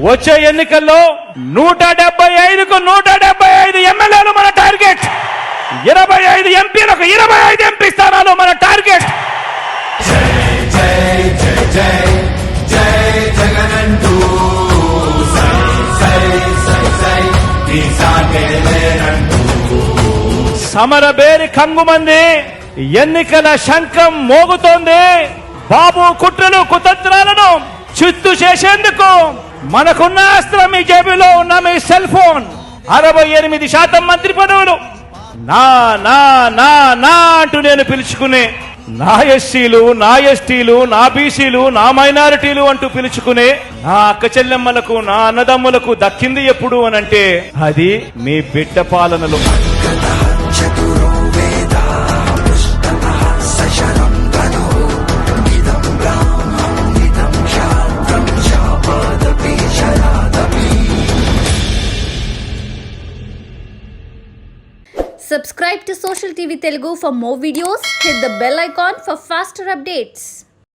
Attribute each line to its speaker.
Speaker 1: వచ్చే ఎన్నికల్లో 175కు 175 ఎమ్మెల్యేలు మన టార్గెట్, 25 ఎంపీలకు 25 ఎంపీ స్థానాలు మన టార్గెట్. సమరబేరి కంగుమంది, ఎన్నికల శంఖం మోగుతోంది. బాబు కుట్రలు కుతంత్రాలను చిత్తు చేసేందుకు మనకున్న అస్త్రం మీ జేబులో ఉన్న మీ సెల్ ఫోన్. 68% మంత్రి పదవులు నా నా నా నా అంటూ నేను పిలుచుకునే, నా ఎస్సీలు, నా ఎస్టీలు, నా బీసీలు, నా మైనారిటీలు అంటూ పిలుచుకునే నా అక్క చెల్లెమ్మలకు, నా అన్నదమ్ములకు దక్కింది ఎప్పుడు అనంటే అది మీ బిడ్డ పాలనలో.
Speaker 2: Subscribe to Social TV Telugu for more videos. Hit the bell icon for faster updates.